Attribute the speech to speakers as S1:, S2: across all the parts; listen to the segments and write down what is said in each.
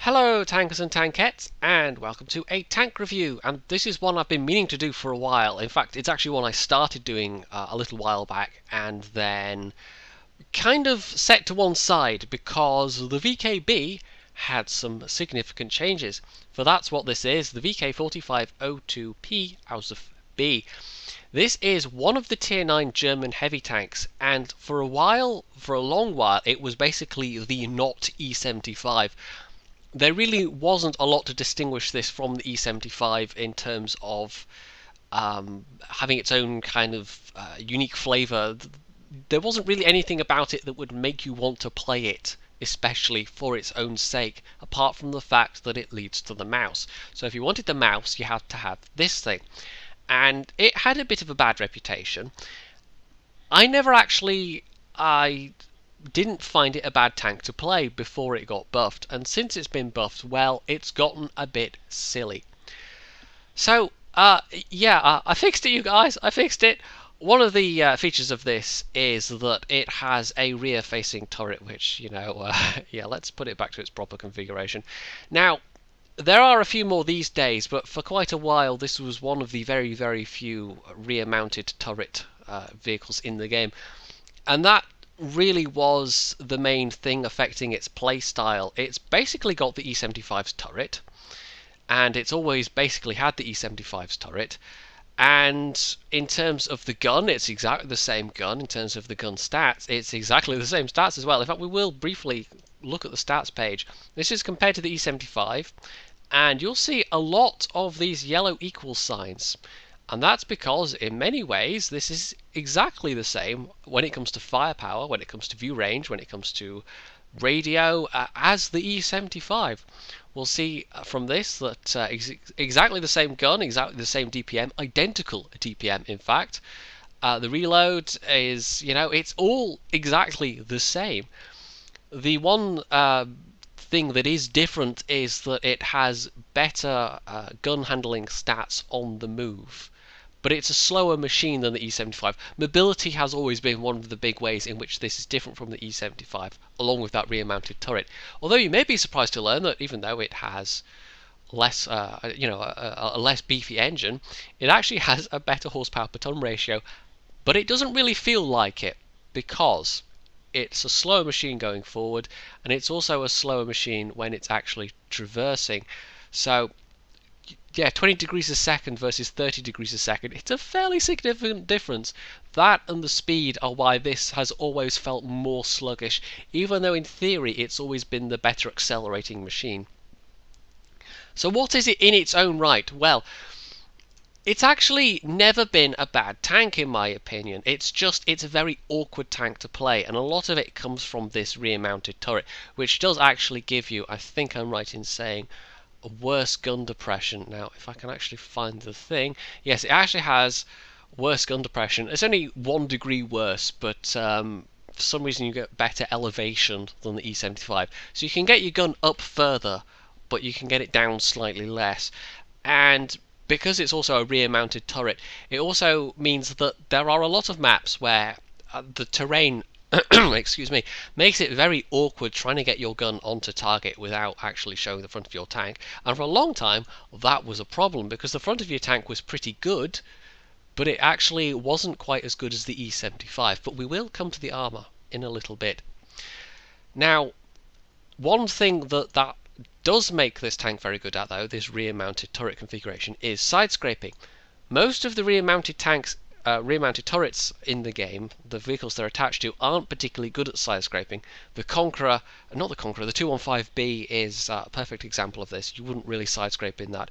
S1: Hello tankers and tankettes, and welcome to a tank review. And this is one I've been meaning to do for a while. In fact, it's actually one I started doing a little while back and then kind of set to one side because the VKB had some significant changes. For that's what this is, the VK45.02 Ausf.B. This is one of the tier 9 German heavy tanks, and for a long while, it was basically the not E75. There really wasn't a lot to distinguish this from the E75 in terms of having its own kind of unique flavour. There wasn't really anything about it that would make you want to play it, especially for its own sake, apart from the fact that it leads to the mouse. So if you wanted the mouse, you had to have this thing. And it had a bit of a bad reputation. I didn't find it a bad tank to play before it got buffed, and since it's been buffed, well, it's gotten a bit silly. So, I fixed it, you guys. I fixed it. One of the features of this is that it has a rear-facing turret, which, let's put it back to its proper configuration. Now, there are a few more these days, but for quite a while, this was one of the very, very few rear-mounted turret vehicles in the game, and that really was the main thing affecting its playstyle. It's basically got the E75's turret, and it's always basically had the E75's turret, and in terms of the gun, it's exactly the same gun. In terms of the gun stats, it's exactly the same stats as well. In fact, we will briefly look at the stats page. This is compared to the E75, and you'll see a lot of these yellow equal signs. And that's because, in many ways, this is exactly the same when it comes to firepower, when it comes to view range, when it comes to radio, as the E75. We'll see from this that exactly the same gun, exactly the same DPM, identical DPM in fact. The reload is, it's all exactly the same. The one thing that is different is that it has better gun handling stats on the move. But it's a slower machine than the E75. Mobility has always been one of the big ways in which this is different from the E75, along with that rear-mounted turret. Although you may be surprised to learn that even though it has less, a less beefy engine, it actually has a better horsepower per ton ratio. But it doesn't really feel like it because it's a slower machine going forward, and it's also a slower machine when it's actually traversing. So yeah, 20 degrees a second versus 30 degrees a second, it's a fairly significant difference. That and the speed are why this has always felt more sluggish, even though in theory it's always been the better accelerating machine. So what is it in its own right? Well, it's actually never been a bad tank in my opinion. It's a very awkward tank to play, and a lot of it comes from this rear-mounted turret, which does actually give you, I think I'm right in saying, worse gun depression. Now, if I can actually find the thing, yes, it actually has worse gun depression. It's only 1 degree worse, but for some reason you get better elevation than the E75. So you can get your gun up further, but you can get it down slightly less. And because it's also a rear-mounted turret, it also means that there are a lot of maps where the terrain excuse me, makes it very awkward trying to get your gun onto target without actually showing the front of your tank. And for a long time, that was a problem because the front of your tank was pretty good, but it actually wasn't quite as good as the E75. But we will come to the armor in a little bit. Now, one thing that does make this tank very good at, though, this rear-mounted turret configuration, is side scraping. Most of the rear-mounted tanks rear-mounted turrets in the game, the vehicles they're attached to, aren't particularly good at side scraping. The 215B is a perfect example of this. You wouldn't really side scrape in that.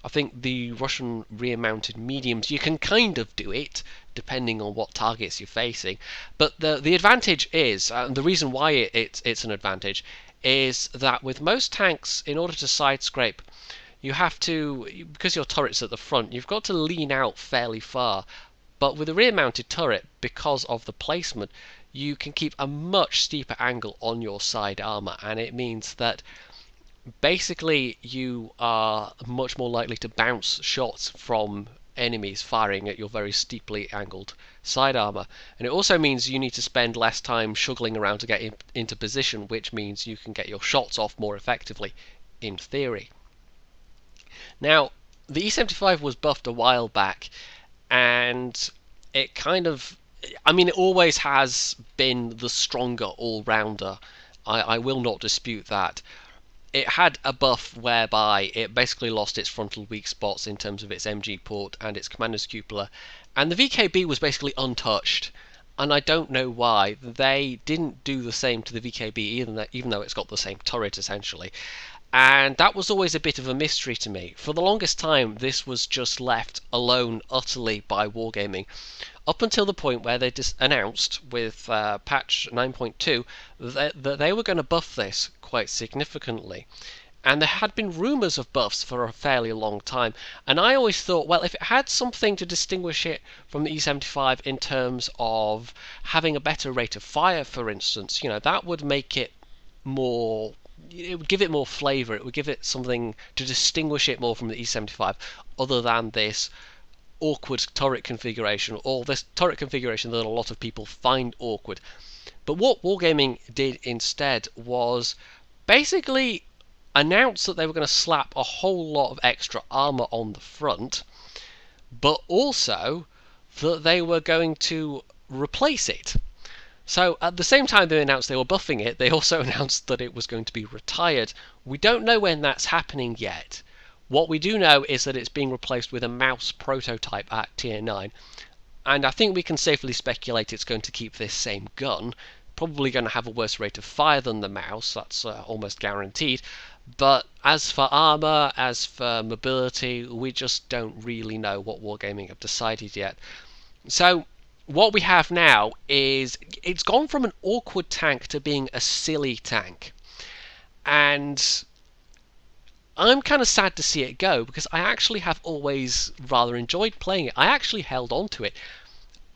S1: I think the Russian rear-mounted mediums, you can kind of do it, depending on what targets you're facing. But the advantage is, and the reason why it's an advantage, is that with most tanks, in order to side scrape, you have to, because your turret's at the front, you've got to lean out fairly far. But with a rear-mounted turret, because of the placement, you can keep a much steeper angle on your side armor, and it means that basically you are much more likely to bounce shots from enemies firing at your very steeply angled side armor. And it also means you need to spend less time shuggling around to get into position, which means you can get your shots off more effectively in theory. Now, the E75 was buffed a while back, and it kind of, I mean, it always has been the stronger all-rounder. I will not dispute that. It had a buff whereby it basically lost its frontal weak spots in terms of its MG port and its commander's cupola, and the VKB was basically untouched. And I don't know why they didn't do the same to the VKB, even though it's got the same turret essentially. And that was always a bit of a mystery to me. For the longest time, this was just left alone utterly by Wargaming, up until the point where they just announced with patch 9.2 that they were going to buff this quite significantly. And there had been rumours of buffs for a fairly long time, and I always thought, well, if it had something to distinguish it from the E75 in terms of having a better rate of fire, for instance, you know, that would make it more, it would give it more flavour, it would give it something to distinguish it more from the E75, other than this awkward turret configuration, or this turret configuration that a lot of people find awkward. But what Wargaming did instead was basically announce that they were going to slap a whole lot of extra armour on the front, but also that they were going to replace it. So at the same time they announced they were buffing it, they also announced that it was going to be retired. We don't know when that's happening yet. What we do know is that it's being replaced with a mouse prototype at tier 9, and I think we can safely speculate it's going to keep this same gun. Probably going to have a worse rate of fire than the mouse, that's almost guaranteed. But as for armour, as for mobility, we just don't really know what Wargaming have decided yet. So what we have now is it's gone from an awkward tank to being a silly tank. And I'm kind of sad to see it go, because I actually have always rather enjoyed playing it. I actually held on to it.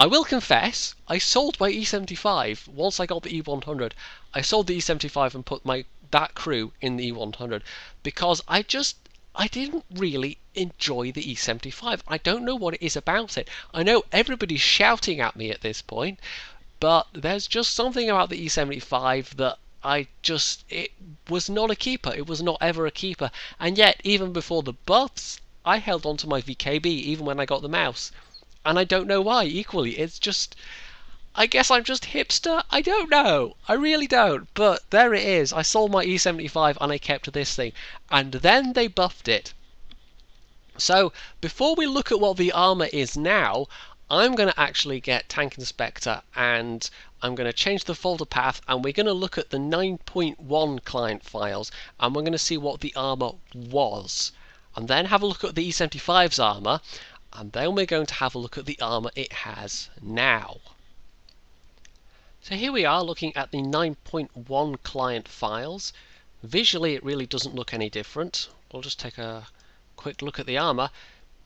S1: I will confess, I sold my E75 once I got the E100. I sold the E75 and put that crew in the E100 because I didn't really enjoy the E75. I don't know what it is about it. I know everybody's shouting at me at this point, but there's just something about the E75 that it was not a keeper. It was not ever a keeper. And yet, even before the buffs, I held on to my VKB even when I got the mouse. And I don't know why, equally. It's just, I guess I'm just hipster? I don't know. I really don't. But there it is. I sold my E75 and I kept this thing. And then they buffed it. So, before we look at what the armour is now, I'm going to actually get Tank Inspector and I'm going to change the folder path, and we're going to look at the 9.1 client files, and we're going to see what the armour was. And then have a look at the E75's armour, and then we're going to have a look at the armour it has now. So here we are looking at the 9.1 client files. Visually it really doesn't look any different. We'll just take a quick look at the armour.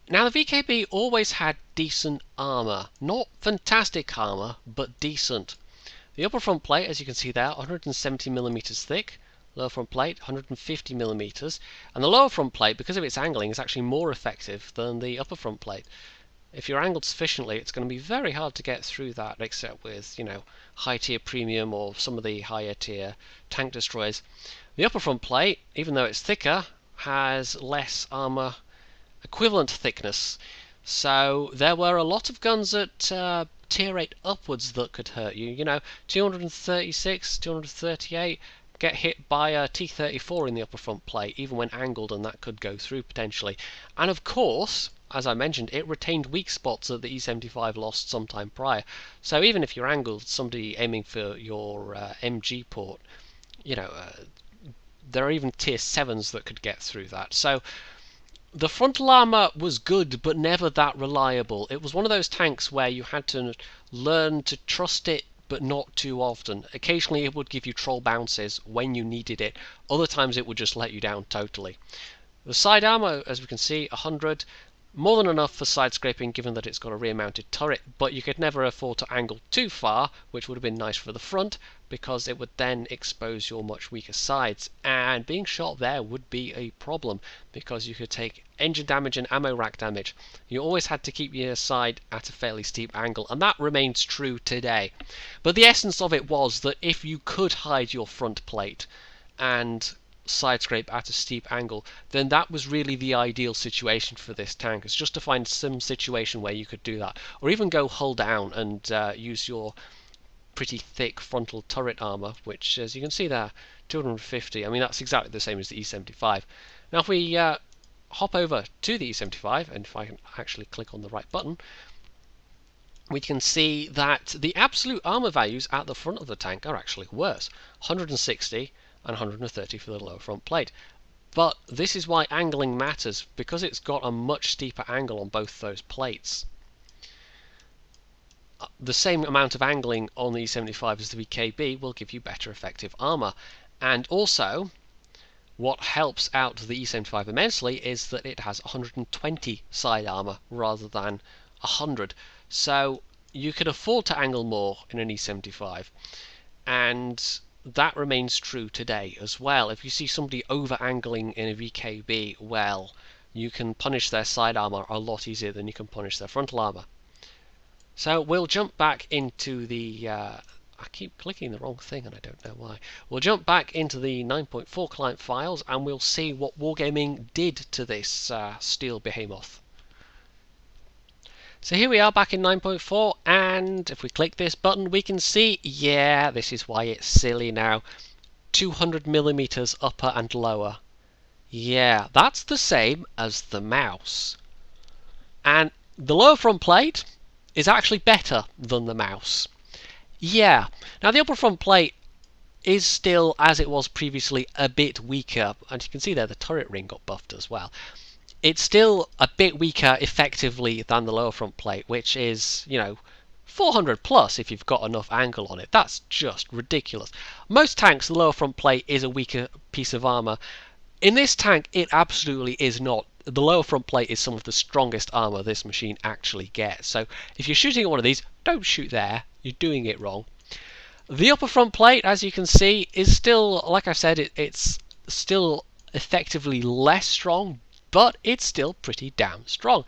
S1: Now the VKB always had decent armour. Not fantastic armour, but decent. The upper front plate, as you can see there, 170mm thick. Lower front plate, 150mm. And the lower front plate, because of its angling, is actually more effective than the upper front plate. If you're angled sufficiently, it's going to be very hard to get through that, except with, you know, high tier premium or some of the higher tier tank destroyers. The upper front plate, even though it's thicker, has less armour equivalent thickness. So there were a lot of guns at tier 8 upwards that could hurt you. You know, 236, 238 get hit by a T-34 in the upper front plate, even when angled, and that could go through potentially. And of course, as I mentioned, it retained weak spots that the E75 lost sometime prior. So even if you're angled, somebody aiming for your MG port, you know, there are even tier 7s that could get through that. So the frontal armour was good, but never that reliable. It was one of those tanks where you had to learn to trust it, but not too often. Occasionally it would give you troll bounces when you needed it. Other times it would just let you down totally. The side armour, as we can see, 100. More than enough for side scraping, given that it's got a rear mounted turret, but you could never afford to angle too far, which would have been nice for the front, because it would then expose your much weaker sides, and being shot there would be a problem, because you could take engine damage and ammo rack damage. You always had to keep your side at a fairly steep angle, and that remains true today. But the essence of it was that if you could hide your front plate and side scrape at a steep angle, then that was really the ideal situation for this tank. It's just to find some situation where you could do that, or even go hull down and use your pretty thick frontal turret armor, which, as you can see there, 250. I mean, that's exactly the same as the E75. Now, if we hop over to the E75, and if I can actually click on the right button, we can see that the absolute armor values at the front of the tank are actually worse. 160 and 130 for the lower front plate. But this is why angling matters, because it's got a much steeper angle on both those plates. The same amount of angling on the E75 as the VKB will give you better effective armor. And also, what helps out the E75 immensely is that it has 120 side armor rather than 100. So you can afford to angle more in an E75. And that remains true today as well. If you see somebody over-angling in a VKB, well, you can punish their side armor a lot easier than you can punish their frontal armor. So we'll jump back into the... I keep clicking the wrong thing and I don't know why. We'll jump back into the 9.4 client files and we'll see what Wargaming did to this steel behemoth. So here we are back in 9.4, and if we click this button we can see, yeah, this is why it's silly now. 200mm upper and lower. Yeah, that's the same as the mouse. And the lower front plate is actually better than the mouse. Yeah, now the upper front plate is still, as it was previously, a bit weaker, and you can see there the turret ring got buffed as well. It's still a bit weaker effectively than the lower front plate, which is, 400 plus if you've got enough angle on it. That's just ridiculous. Most tanks, the lower front plate is a weaker piece of armor. In this tank, it absolutely is not. The lower front plate is some of the strongest armor this machine actually gets. So if you're shooting at one of these, don't shoot there. You're doing it wrong. The upper front plate, as you can see, is still, like I said, it's still effectively less strong, but it's still pretty damn strong.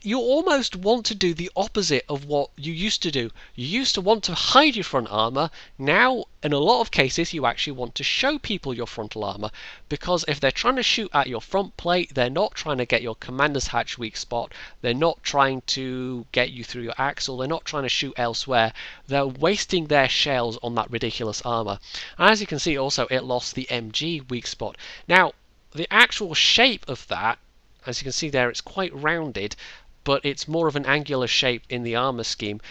S1: You almost want to do the opposite of what you used to do. You used to want to hide your front armor. Now, in a lot of cases, you actually want to show people your frontal armor, because if they're trying to shoot at your front plate, they're not trying to get your commander's hatch weak spot, they're not trying to get you through your axle, they're not trying to shoot elsewhere, they're wasting their shells on that ridiculous armor. And as you can see also, it lost the MG weak spot. Now, the actual shape of that, as you can see there, it's quite rounded, but it's more of an angular shape in the armor scheme.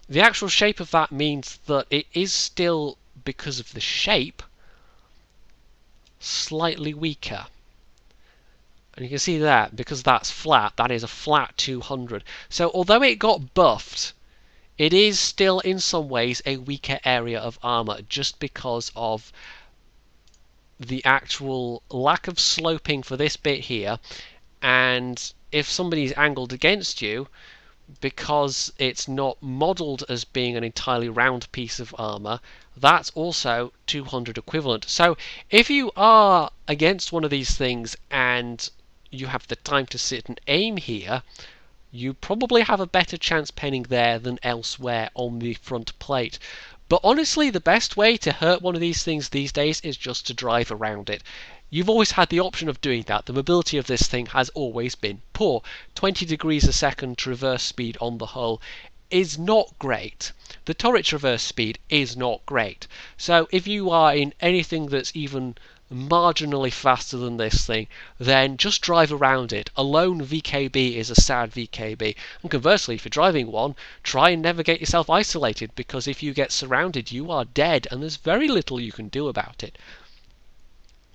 S1: The actual shape of that means that it is still, because of the shape, slightly weaker. And you can see that, because that's flat, that is a flat 200. So although it got buffed, it is still in some ways a weaker area of armor, just because of the actual lack of sloping for this bit here. And if somebody's angled against you, because it's not modelled as being an entirely round piece of armour, that's also 200 equivalent. So if you are against one of these things and you have the time to sit and aim here, you probably have a better chance penning there than elsewhere on the front plate. But honestly, the best way to hurt one of these things these days is just to drive around it. You've always had the option of doing that. The mobility of this thing has always been poor. 20 degrees a second traverse speed on the hull is not great. The turret traverse speed is not great. So if you are in anything that's even marginally faster than this thing, then just drive around it. A lone VKB is a sad VKB. And conversely, if you're driving one, try and never get yourself isolated, because if you get surrounded, you are dead, and there's very little you can do about it.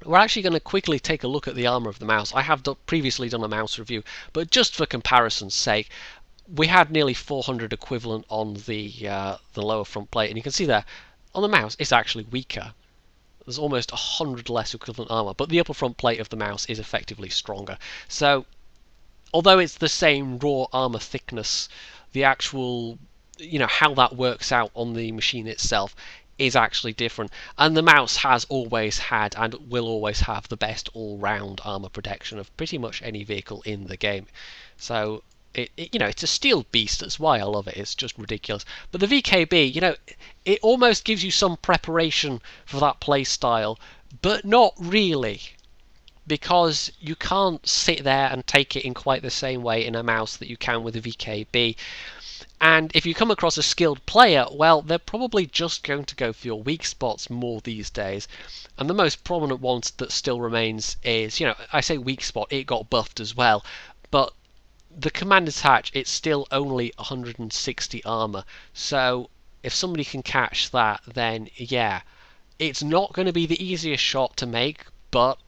S1: We're actually going to quickly take a look at the armour of the mouse. I have previously done a mouse review, but just for comparison's sake, we had nearly 400 equivalent on the lower front plate, and you can see there, on the mouse, it's actually weaker. There's almost 100 less equivalent armour, but the upper front plate of the mouse is effectively stronger. So, although it's the same raw armour thickness, the actual, how that works out on the machine itself is actually different. And the mouse has always had and will always have the best all-round armour protection of pretty much any vehicle in the game. So it's a steel beast. That's why I love it. It's just ridiculous. But the VKB, it almost gives you some preparation for that play style, but not really, because you can't sit there and take it in quite the same way in a mouse that you can with a VK4. And if you come across a skilled player, well, they're probably just going to go for your weak spots more these days. And the most prominent one that still remains is, I say weak spot, it got buffed as well, but the command attach, it's still only 160 armor. So if somebody can catch that, then yeah, it's not going to be the easiest shot to make, but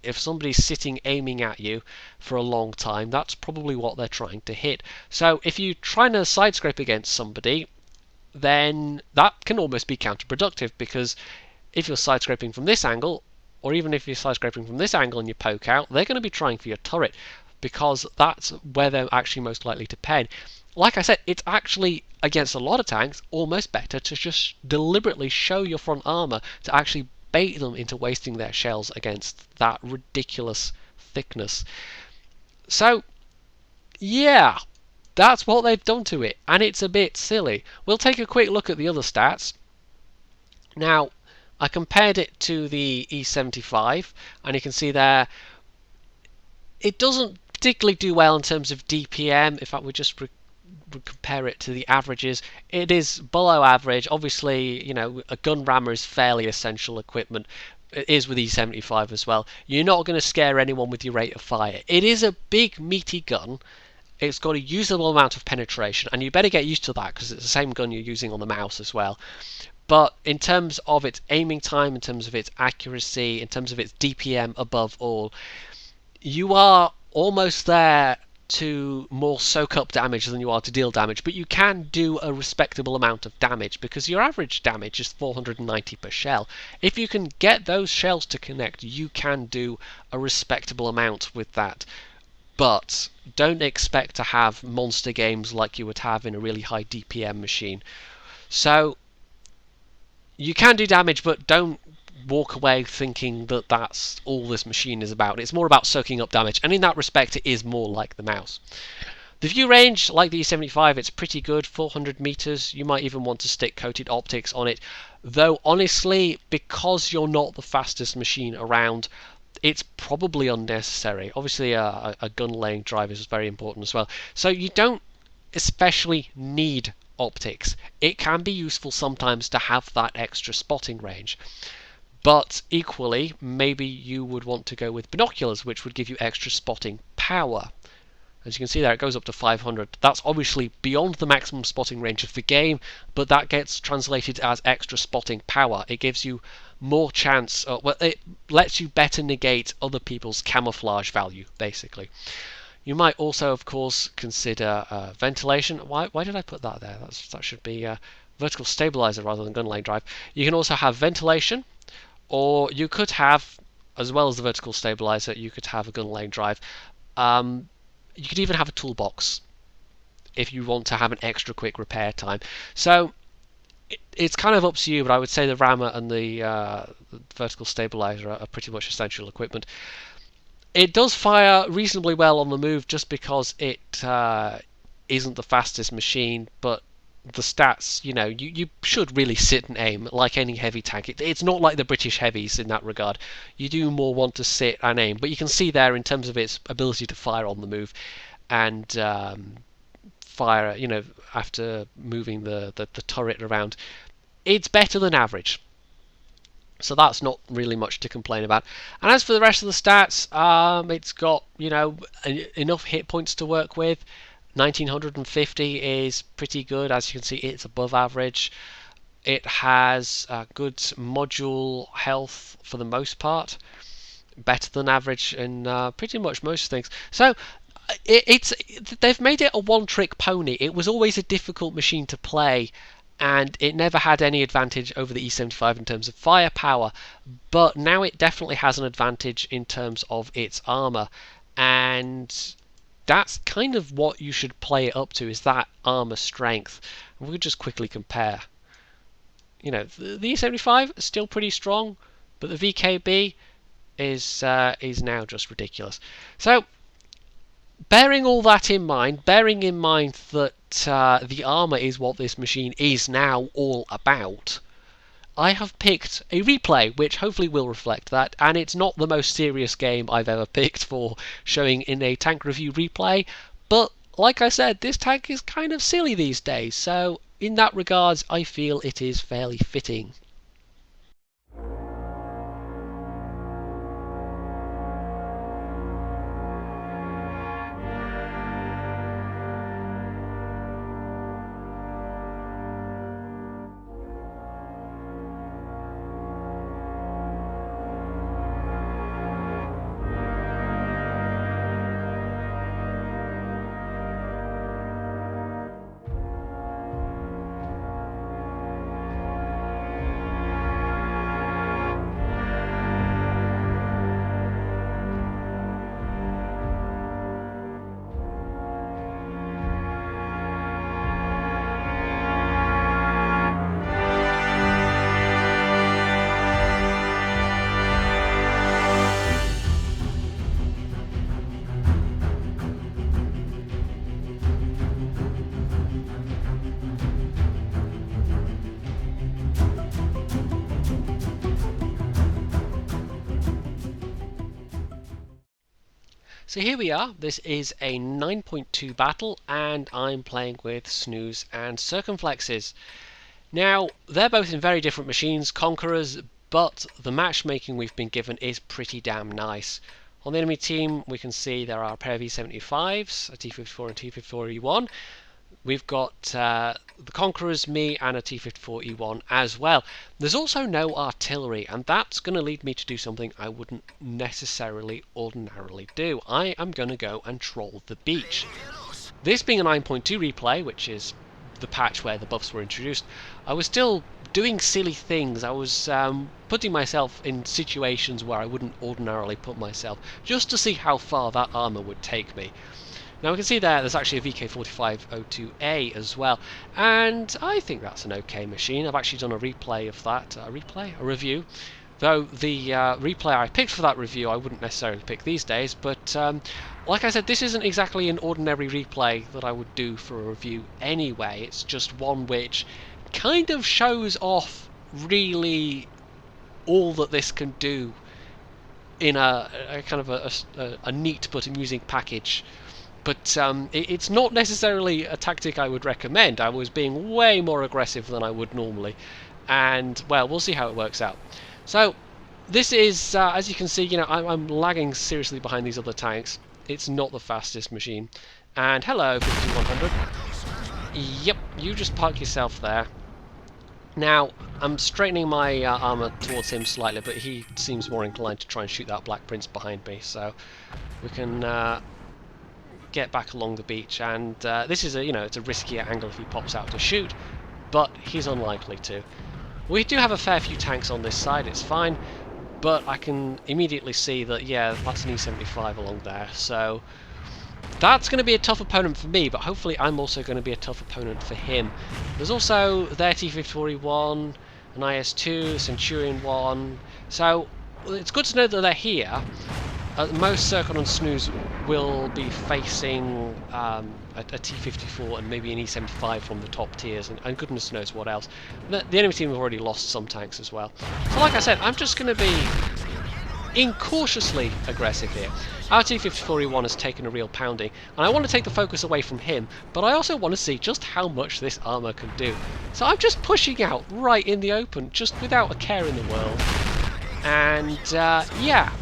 S1: if somebody's sitting aiming at you for a long time, that's probably what they're trying to hit. So if you're trying to side scrape against somebody, then that can almost be counterproductive, because if you're side scraping from this angle, or even if you're side scraping from this angle and you poke out, they're going to be trying for your turret, because that's where they're actually most likely to pen. Like I said, it's actually, against a lot of tanks, almost better to just deliberately show your front armor to actually bait them into wasting their shells against that ridiculous thickness. So, yeah, that's what they've done to it, and it's a bit silly. We'll take a quick look at the other stats. Now, I compared it to the E75, and you can see there it doesn't particularly do well in terms of DPM. In fact, we just compare it to the averages. It is below average. Obviously, a gun rammer is fairly essential equipment. It is with E75 as well. You're not going to scare anyone with your rate of fire. It is a big, meaty gun. It's got a usable amount of penetration, and you better get used to that, because it's the same gun you're using on the mouse as well. But in terms of its aiming time, in terms of its accuracy, in terms of its DPM above all, you are almost there to more soak up damage than you are to deal damage, but you can do a respectable amount of damage, because your average damage is 490 per shell. If you can get those shells to connect, you can do a respectable amount with that. But don't expect to have monster games like you would have in a really high DPM machine. So you can do damage, but don't walk away thinking that that's all this machine is about. It's more about soaking up damage, and in that respect it is more like the mouse. The view range, like the E75, it's pretty good, 400 meters. You might even want to stick coated optics on it, though honestly, because you're not the fastest machine around, it's probably unnecessary. Obviously a gun laying drive is very important as well, so you don't especially need optics. It can be useful sometimes to have that extra spotting range. But equally, maybe you would want to go with binoculars, which would give you extra spotting power. As you can see there, it goes up to 500. That's obviously beyond the maximum spotting range of the game, but that gets translated as extra spotting power. It gives you more chance, well, it lets you better negate other people's camouflage value, basically. You might also, of course, consider ventilation. Why did I put that there? That should be vertical stabilizer rather than gun laying drive. You can also have ventilation, or you could have, as well as the vertical stabilizer, you could have a gun laying drive. You could even have a toolbox if you want to have an extra quick repair time. So it's kind of up to you, but I would say the rammer and the vertical stabilizer are pretty much essential equipment. It does fire reasonably well on the move, just because it isn't the fastest machine, but the stats, you should really sit and aim like any heavy tank. It's not like the British heavies in that regard. You do more want to sit and aim, but you can see there in terms of its ability to fire on the move and fire, after moving the turret around, it's better than average. So that's not really much to complain about. And as for the rest of the stats, it's got, enough hit points to work with. 1950 is pretty good. As you can see, it's above average. It has good module health for the most part, better than average in pretty much most things. So they've made it a one-trick pony. It was always a difficult machine to play, and it never had any advantage over the E75 in terms of firepower, but now it definitely has an advantage in terms of its armor, and that's kind of what you should play it up to, is that armor strength. And we'll just quickly compare. The E75 is still pretty strong, but the VK4 is now just ridiculous. So, bearing all that in mind, bearing in mind that the armor is what this machine is now all about, I have picked a replay, which hopefully will reflect that, and it's not the most serious game I've ever picked for showing in a tank review replay, but like I said, this tank is kind of silly these days, so in that regards, I feel it is fairly fitting. So here we are, this is a 9.2 battle, and I'm playing with Snooze and Circumflexes. Now, they're both in very different machines, Conquerors, but the matchmaking we've been given is pretty damn nice. On the enemy team, we can see there are a pair of E75s, a T54 and T54E1. We've got the Conquerors, me, and a T54E1 as well. There's also no artillery, and that's going to lead me to do something I wouldn't necessarily ordinarily do. I am going to go and troll the beach. This being a 9.2 replay, which is the patch where the buffs were introduced, I was still doing silly things. I was putting myself in situations where I wouldn't ordinarily put myself, just to see how far that armour would take me. Now we can see there's actually a VK45.02 as well, and I think that's an okay machine. I've actually done a replay of that, a review. Though the replay I picked for that review I wouldn't necessarily pick these days, but like I said, this isn't exactly an ordinary replay that I would do for a review anyway. It's just one which kind of shows off really all that this can do in a kind of a neat but amusing package. But it's not necessarily a tactic I would recommend. I was being way more aggressive than I would normally, and well, we'll see how it works out. So this is, as you can see, you know, I'm lagging seriously behind these other tanks. It's not the fastest machine. And hello, 5100. Yep, you just park yourself there. Now, I'm straightening my armour towards him slightly, but he seems more inclined to try and shoot that Black Prince behind me, so we can get back along the beach, and this is a, you know, it's a riskier angle if he pops out to shoot, but he's unlikely to. We do have a fair few tanks on this side, it's fine, but I can immediately see that, yeah, that's an E75 along there, so that's going to be a tough opponent for me, but hopefully I'm also going to be a tough opponent for him. There's also their T54E1, an IS-2, Centurion 1, so it's good to know that they're here. Most Circle and Snooze will be facing a T54 and maybe an E75 from the top tiers, and goodness knows what else. The enemy team have already lost some tanks as well. So like I said, I'm just going to be incautiously aggressive here. Our T54E1 has taken a real pounding, and I want to take the focus away from him, but I also want to see just how much this armour can do. So I'm just pushing out right in the open, just without a care in the world. And yeah.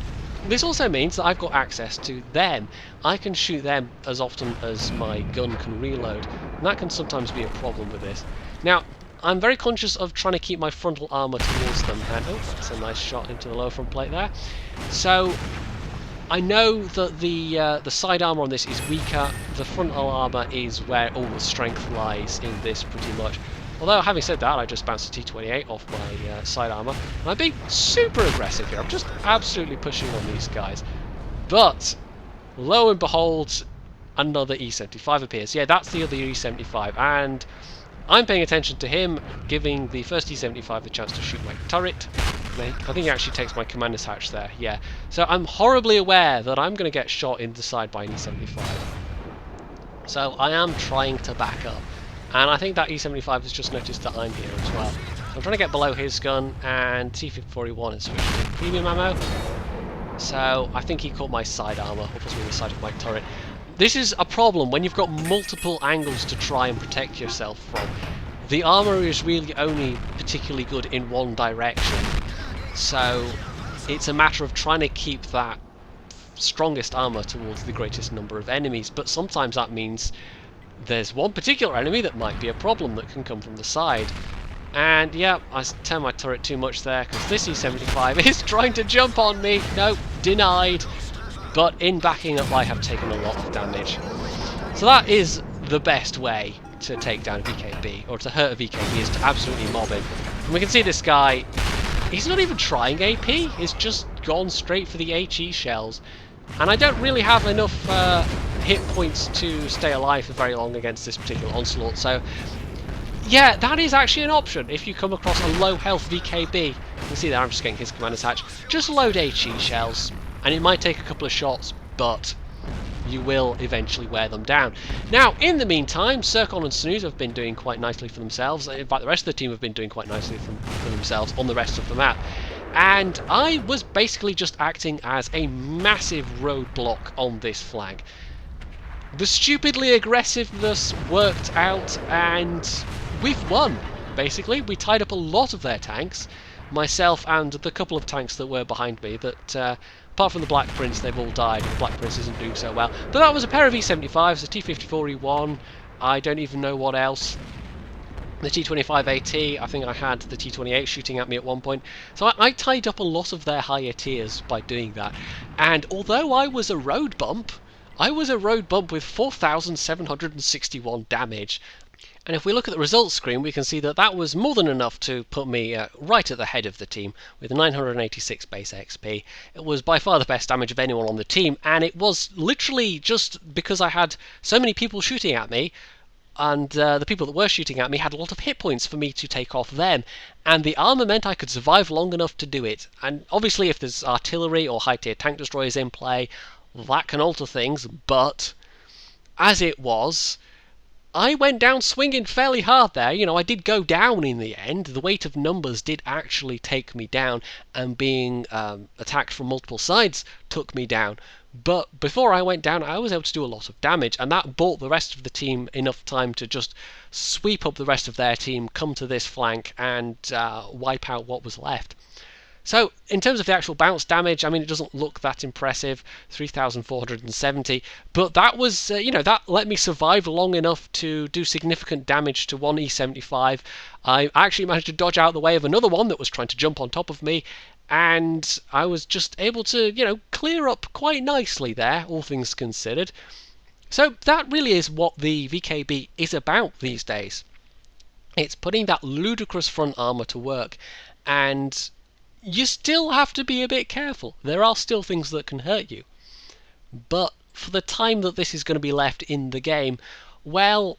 S1: This also means that I've got access to them. I can shoot them as often as my gun can reload, and that can sometimes be a problem with this. Now, I'm very conscious of trying to keep my frontal armour towards them, and oh, that's a nice shot into the lower front plate there. So, I know that the side armour on this is weaker. The frontal armour is where all the strength lies in this pretty much. Although, having said that, I just bounced a T28 off my side armour, and I'm being super aggressive here. I'm just absolutely pushing on these guys. But, lo and behold, another E75 appears. Yeah, that's the other E75, and I'm paying attention to him, giving the first E75 the chance to shoot my turret. I think he actually takes my commander's hatch there, yeah. So I'm horribly aware that I'm going to get shot in the side by an E75. So I am trying to back up. And I think that E75 has just noticed that I'm here as well. I'm trying to get below his gun, and T-41 is switching to premium ammo. So I think he caught my side armor, or possibly the side of my turret. This is a problem when you've got multiple angles to try and protect yourself from. The armor is really only particularly good in one direction, so it's a matter of trying to keep that strongest armor towards the greatest number of enemies, but sometimes that means there's one particular enemy that might be a problem that can come from the side. And yeah, I turned my turret too much there because this E75 is trying to jump on me. No, denied. But in backing up, I have taken a lot of damage. So that is the best way to take down a VKB, or to hurt a VKB, is to absolutely mob him. And we can see this guy, he's not even trying AP, he's just gone straight for the HE shells. And I don't really have enough hit points to stay alive for very long against this particular onslaught, so yeah, that is actually an option. If you come across a low health VKB, you can see there I'm just getting his commander's hatch, just load HE shells, and it might take a couple of shots, but you will eventually wear them down. Now, in the meantime, Circon and Snooze have been doing quite nicely for themselves. In fact, the rest of the team have been doing quite nicely for themselves on the rest of the map. And I was basically just acting as a massive roadblock on this flank. The stupidly aggressiveness worked out, and we've won, basically. We tied up a lot of their tanks, myself and the couple of tanks that were behind me, that apart from the Black Prince, they've all died. The Black Prince isn't doing so well. But that was a pair of E75s, a T-54E1, I don't even know what else. The T-25AT, I think I had the T-28 shooting at me at one point. So I tied up a lot of their higher tiers by doing that. And although I was a road bump with 4,761 damage. And if we look at the results screen, we can see that that was more than enough to put me right at the head of the team with 986 base XP. It was by far the best damage of anyone on the team, and it was literally just because I had so many people shooting at me, and the people that were shooting at me had a lot of hit points for me to take off them, and the armor meant I could survive long enough to do it. And obviously if there's artillery or high-tier tank destroyers in play, that can alter things, but as it was, I went down swinging fairly hard there. You know, I did go down in the end. The weight of numbers did actually take me down, and being attacked from multiple sides took me down. But before I went down, I was able to do a lot of damage, and that bought the rest of the team enough time to just sweep up the rest of their team, come to this flank, and wipe out what was left. So, in terms of the actual bounce damage, I mean, it doesn't look that impressive, 3,470, but that was, that let me survive long enough to do significant damage to one E75. I actually managed to dodge out the way of another one that was trying to jump on top of me, and I was just able to, clear up quite nicely there, all things considered. So that really is what the VKB is about these days. It's putting that ludicrous front armor to work, and you still have to be a bit careful. There are still things that can hurt you. But for the time that this is going to be left in the game, well,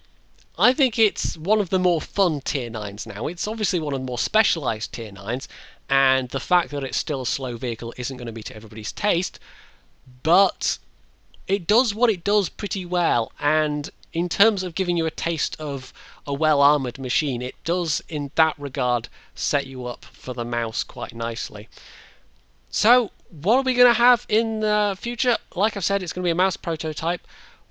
S1: I think it's one of the more fun tier 9s now. It's obviously one of the more specialised tier 9s, and the fact that it's still a slow vehicle isn't going to be to everybody's taste, but it does what it does pretty well, and in terms of giving you a taste of a well-armoured machine, it does, in that regard, set you up for the mouse quite nicely. So, what are we going to have in the future? Like I've said, it's going to be a mouse prototype.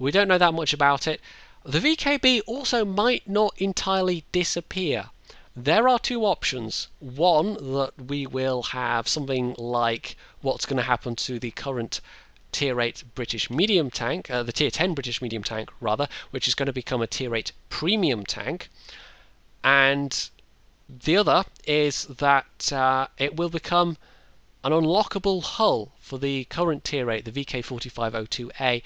S1: We don't know that much about it. The VKB also might not entirely disappear. There are two options. One, that we will have something like what's going to happen to the current Tier 8 British medium tank, the Tier 10 British medium tank rather, which is going to become a Tier 8 premium tank. And the other is that it will become an unlockable hull for the current Tier 8, the VK45.02.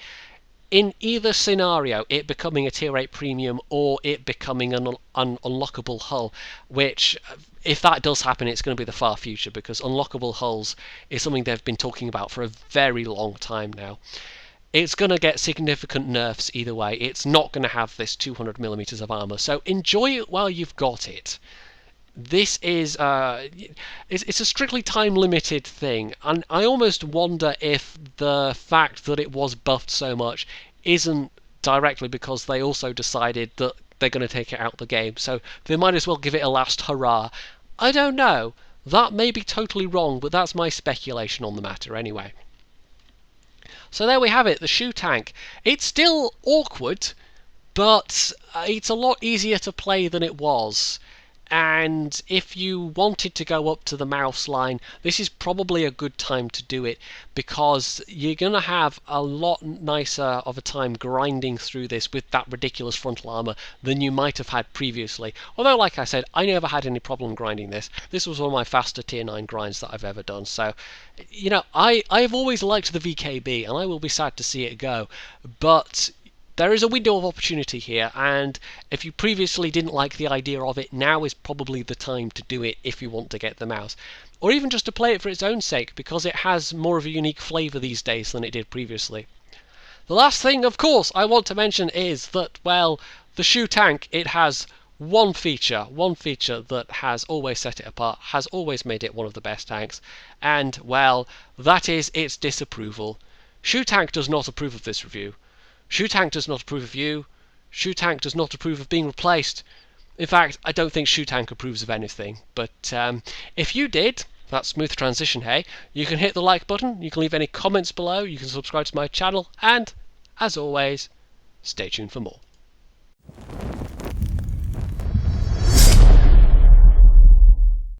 S1: In either scenario, it becoming a Tier 8 premium or it becoming an unlockable hull, which, if that does happen, it's going to be the far future, because unlockable hulls is something they've been talking about for a very long time now. It's going to get significant nerfs either way. It's not going to have this 200mm of armor, so enjoy it while you've got it. This is it's a strictly time-limited thing, and I almost wonder if the fact that it was buffed so much isn't directly because they also decided that they're going to take it out of the game, so they might as well give it a last hurrah. I don't know. That may be totally wrong, but that's my speculation on the matter anyway. So there we have it, the shoe tank. It's still awkward, but it's a lot easier to play than it was. And if you wanted to go up to the mouse line, this is probably a good time to do it, because you're going to have a lot nicer of a time grinding through this with that ridiculous frontal armor than you might have had previously. Although, like I said, I never had any problem grinding this. This was one of my faster tier 9 grinds that I've ever done. So, you know, I've always liked the VKB, and I will be sad to see it go. But there is a window of opportunity here, and if you previously didn't like the idea of it, now is probably the time to do it if you want to get the mouse. Or even just to play it for its own sake, because it has more of a unique flavour these days than it did previously. The last thing, of course, I want to mention is that, well, the shoe tank, it has one feature that has always set it apart, has always made it one of the best tanks, and, well, that is its disapproval. Shoe tank does not approve of this review. Shoe tank does not approve of you. Shoe tank does not approve of being replaced. In fact, I don't think shoe tank approves of anything. But if you did, that's smooth transition, hey, you can hit the like button, you can leave any comments below, you can subscribe to my channel, and, as always, stay tuned for more.